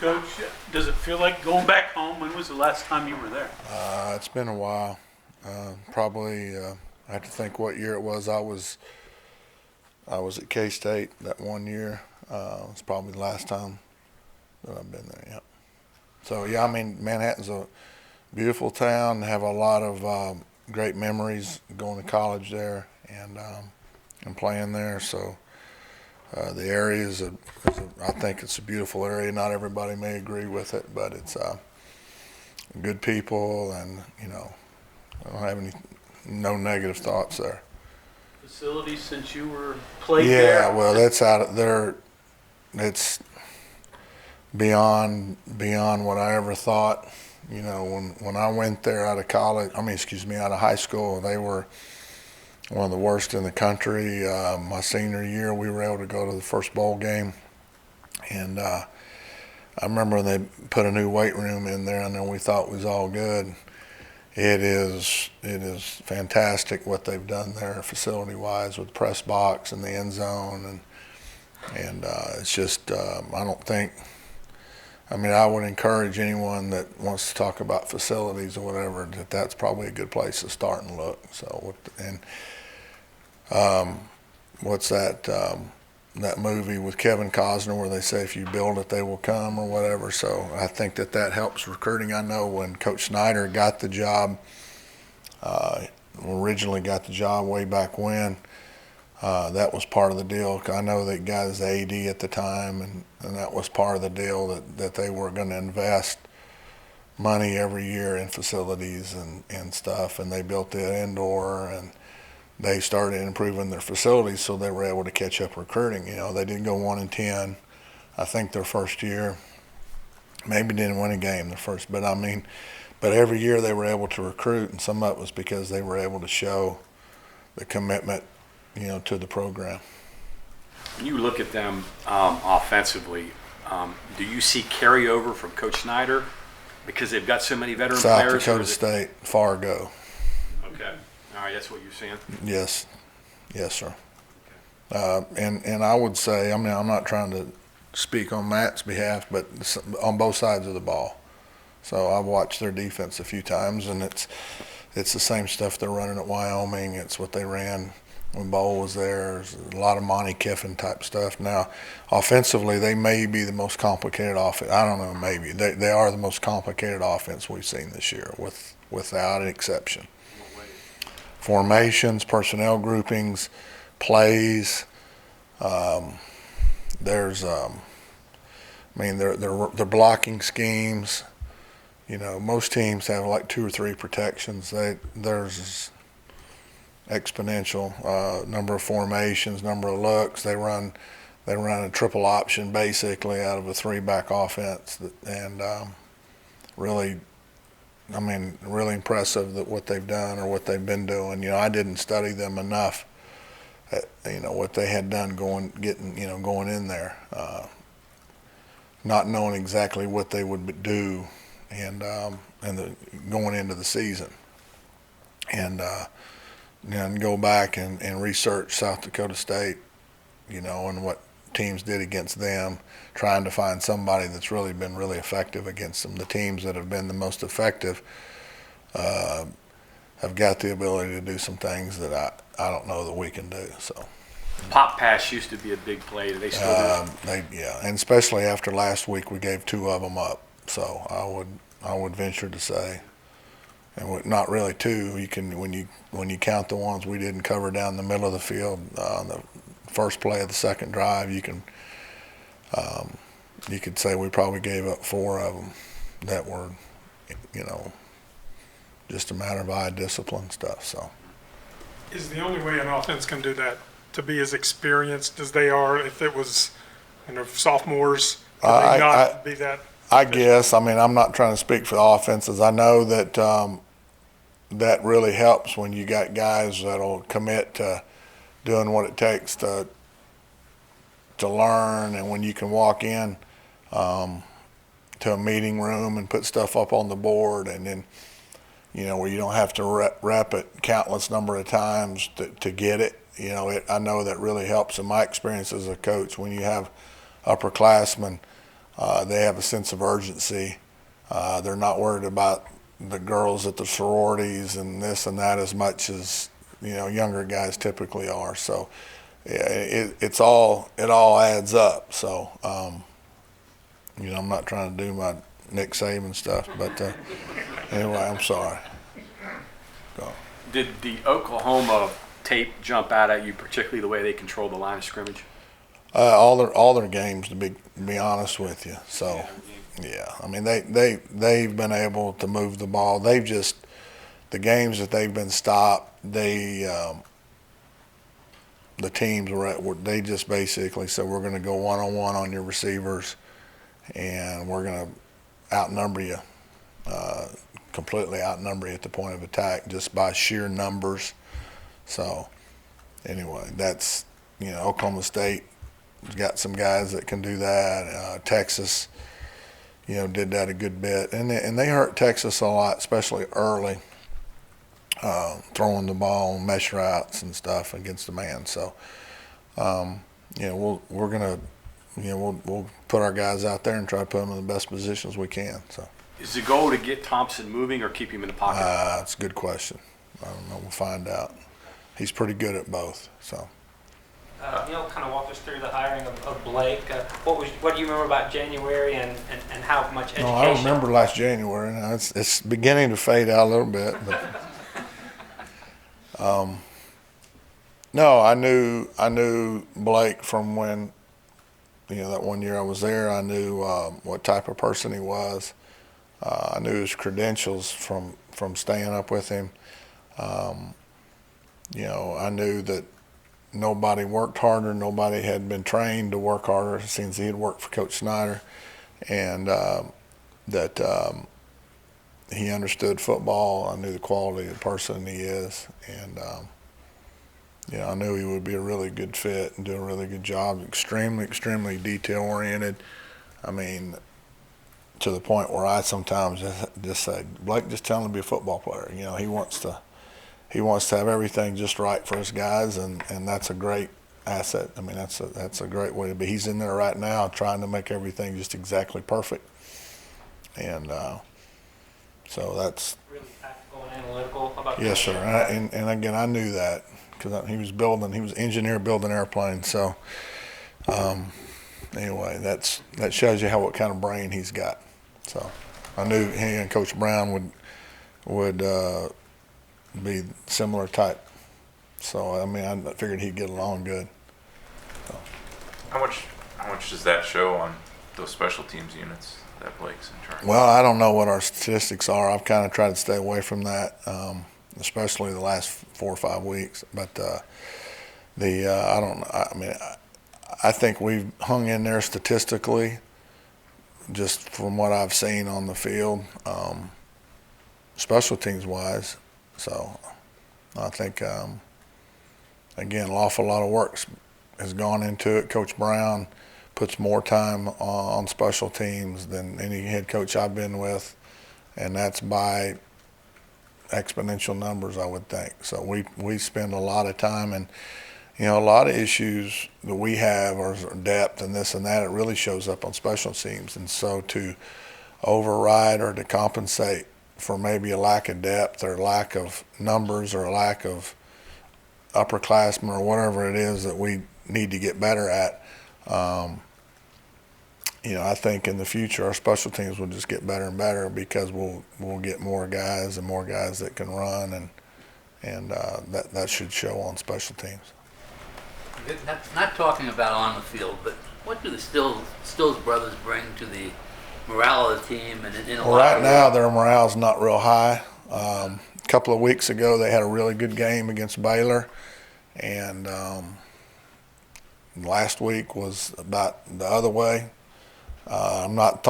Coach, does it feel like going back home? When was the last time you were there? It's been a while. Probably, I have to think what year it was. I was at K-State that one year. It's probably the last time that I've been there. Yeah. So yeah, I mean, Manhattan's a beautiful town. Have a lot of great memories going to college there and playing there. So the area I think it's a beautiful area. Not everybody may agree with it, but it's good people, and I don't have no negative thoughts there. Facilities since you were played there? Yeah, well, that's out of there. It's beyond what I ever thought. When I went there out of college, out of high school, they were one of the worst in the country. My senior year, we were able to go to the first bowl game, and I remember they put a new weight room in there, and then we thought it was all good. It is fantastic what they've done there facility-wise with the press box and the end zone, and it's just I don't think. I would encourage anyone that wants to talk about facilities or whatever that's probably a good place to start and look. So what's that that movie with Kevin Costner where they say if you build it they will come or whatever. So I think that helps recruiting. I know when Coach Snyder got the job, originally got the job way back when, that was part of the deal. I know that guy was the AD at the time, and that was part of the deal that they were going to invest money every year in facilities and stuff, and they built the indoor, and they started improving their facilities so they were able to catch up recruiting. They didn't go 1-10, I think their first year. Maybe didn't win a game the first, but every year they were able to recruit, and some of it was because they were able to show the commitment to the program. When you look at them offensively, do you see carryover from Coach Snyder because they've got so many veteran South players? Dakota State, Fargo. Okay. All right, that's what you're saying? Yes, sir. Okay. And I would say, I'm not trying to speak on Matt's behalf, but on both sides of the ball. So I've watched their defense a few times, and it's the same stuff they're running at Wyoming. It's what they ran when Bowl was there. There's a lot of Monty Kiffin type stuff. Now, offensively, they may be the most complicated offense. I don't know, maybe. They are the most complicated offense we've seen this year, without an exception. Formations, personnel groupings, plays. Their blocking schemes. Most teams have like 2 or 3 protections. There's exponential number of formations, number of looks. They run a triple option basically out of a 3-back offense, and really impressive what they've done or what they've been doing. I didn't study them enough. What they had done going in there, not knowing exactly what they would do, and going into the season, and go back and research South Dakota State, and what teams did against them, trying to find somebody that's really been really effective against them. The teams that have been the most effective have got the ability to do some things that I don't know that we can do. So Pop pass used to be a big play. Do they still do it? And especially after last week, we gave 2 of them up. So I would venture to say, and not really 2. You can when you count the ones we didn't cover down the middle of the field on the first play of the second drive, you could say we probably gave up 4 of them that were, just a matter of eye discipline stuff. So, is the only way an offense can do that to be as experienced as they are? If it was, sophomores, could they not be that? I guess. I'm not trying to speak for the offenses. I know that that really helps when you got guys that'll commit to doing what it takes to learn, and when you can walk in to a meeting room and put stuff up on the board, and then where you don't have to rep it countless number of times to get it. I know that really helps in my experience as a coach when you have upperclassmen They have a sense of urgency. They're not worried about the girls at the sororities and this and that as much as younger guys typically are. So it all adds up. So I'm not trying to do my Nick Saban stuff, but anyway, I'm sorry. Go. Did the Oklahoma tape jump out at you, particularly the way they control the line of scrimmage? All their games, to be honest with you. So yeah, I mean they've been able to move the ball. The games that they've been stopped, the teams they just basically said, we're going to go one-on-one on your receivers, and we're going to outnumber you, completely outnumber you at the point of attack just by sheer numbers. So anyway, that's Oklahoma State got some guys that can do that. Texas, did that a good bit, and they hurt Texas a lot, especially early. Throwing the ball, mesh routes and stuff against the man. So, we're gonna, we'll put our guys out there and try to put them in the best positions we can. So, is the goal to get Thompson moving or keep him in the pocket? That's a good question. I don't know. We'll find out. He's pretty good at both. So, kind of walk us through the hiring of Blake. What do you remember about January and how much education? No, I remember last January. Now it's beginning to fade out a little bit, but. No, I knew Blake from when, that one year I was there. I knew what type of person he was. I knew his credentials from staying up with him. I knew that nobody worked harder. Nobody had been trained to work harder since he had worked for Coach Snyder, and that he understood football. I knew the quality of the person he is, and I knew he would be a really good fit and do a really good job. Extremely detail-oriented. I mean, to the point where I sometimes just say, Blake, just tell him to be a football player. He wants to have everything just right for his guys, and that's a great asset. I mean, that's a great way to be. He's in there right now trying to make everything just exactly perfect, and so that's really tactical and analytical about. Yes, sir. And again, I knew that because he was engineer building airplanes. So anyway, that shows you what kind of brain he's got. So I knew he and Coach Brown would be similar type. So I mean, I figured he'd get along good. So. How much does that show on those special teams units that Blake's in charge? Well, I don't know what our statistics are. I've kind of tried to stay away from that, especially the last 4 or 5 weeks. But I don't know. I mean, I think we've hung in there statistically, just from what I've seen on the field, special teams wise. So I think, again, an awful lot of work has gone into it. Coach Brown puts more time on special teams than any head coach I've been with, and that's by exponential numbers, I would think. So we spend a lot of time, and a lot of issues that we have are depth and this and that. It really shows up on special teams, and so to override or to compensate for maybe a lack of depth or lack of numbers or a lack of upperclassmen or whatever it is that we need to get better at. I think in the future our special teams will just get better and better because we'll get more guys and more guys that can run, and that should show on special teams. Not talking about on the field, but what do the Stills brothers bring to the morale of the team? Well, right now their morale's not real high. A couple of weeks ago they had a really good game against Baylor, and last week was about the other way. I'm not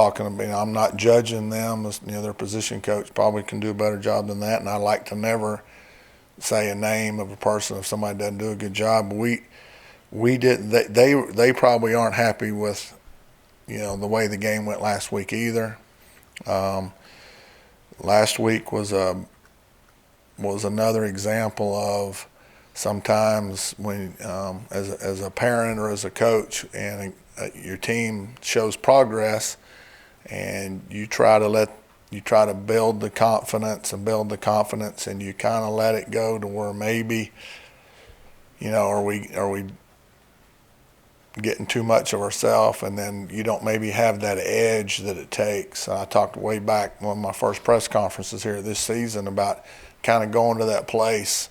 judging them. As, their position coach probably can do a better job than that, and I like to never say a name of a person if somebody doesn't do a good job. We didn't. They probably aren't happy with the way the game went last week either. Last week was another example of sometimes when as a parent or as a coach and your team shows progress, and you try to build the confidence, and you kind of let it go to where maybe, are we getting too much of ourselves, and then you don't maybe have that edge that it takes. I talked way back one of my first press conferences here this season about kind of going to that place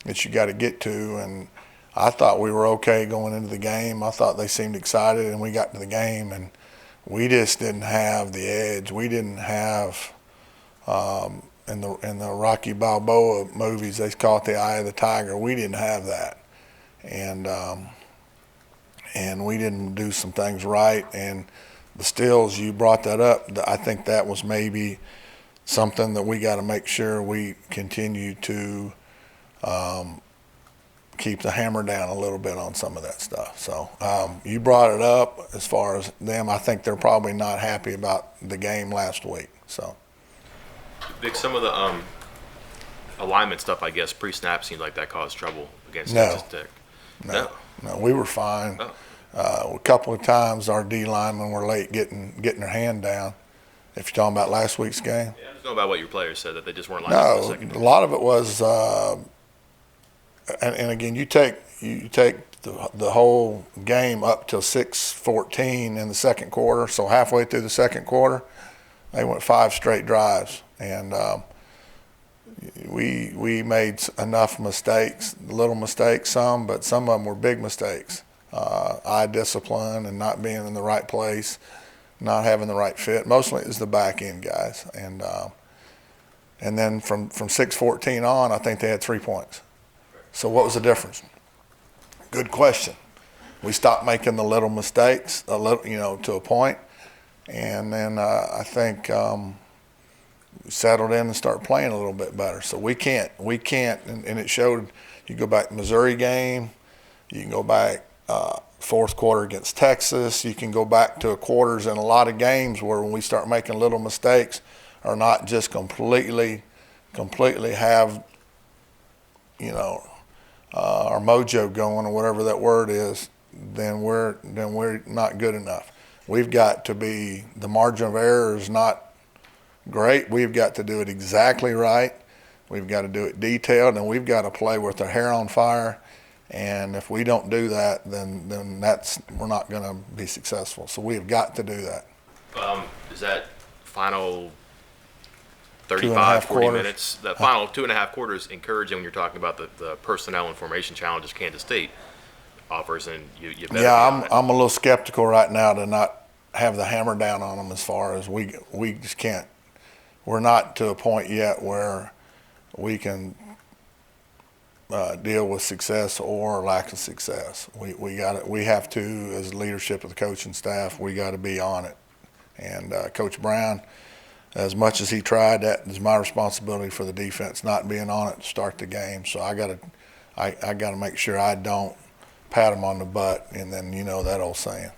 that you got to get to, and I thought we were okay going into the game. I thought they seemed excited, and we got to the game, and we just didn't have the edge. We didn't have in the Rocky Balboa movies, they call it the eye of the tiger. We didn't have that, and we didn't do some things right. And the stills, you brought that up. I think that was maybe something that we got to make sure we continue to keep the hammer down a little bit on some of that stuff. So you brought it up as far as them. I think they're probably not happy about the game last week. So, Vic, some of the alignment stuff, I guess, pre-snap seemed like that caused trouble against No. Texas Tech. no, we were fine. Oh. A couple of times our D linemen were late getting their hand down. If you're talking about last week's game. Yeah, I'm just going by what your players said, that they just weren't lining up in the No, second. a lot of it was, and again, you take the whole game up till 6:14 in the second quarter. So halfway through the second quarter, they went 5 straight drives, and we made enough mistakes, little mistakes, but some of them were big mistakes. Eye discipline and not being in the right place, not having the right fit. Mostly it was the back end guys, and then from 6:14 on, I think they had 3 points. So what was the difference? Good question. We stopped making the little mistakes, to a point, and then I think we settled in and started playing a little bit better. So we can't, and it showed. You go back to the Missouri game, you can go back fourth quarter against Texas, you can go back to quarters in a lot of games where when we start making little mistakes or not just completely have, our mojo going or whatever that word is, then we're not good enough. We've got to be, the margin of error is not great. We've got to do it exactly right. We've got to do it detailed, and we've got to play with our hair on fire. And if we don't do that, then we're not going to be successful. So we've got to do that. Is that final 2.5 35, 40 quarters. minutes, the final 2.5 quarters encouraging when you're talking about the personnel and formation challenges Kansas State offers, and you better Yeah, be on it. I'm a little skeptical right now to not have the hammer down on them as far as we just can't. We're not to a point yet where we can deal with success or lack of success. We have to, as leadership of the coaching staff, we got to be on it. And Coach Brown, as much as he tried, that is my responsibility for the defense not being on it to start the game. So I got to make sure I don't pat him on the butt, and then that old saying.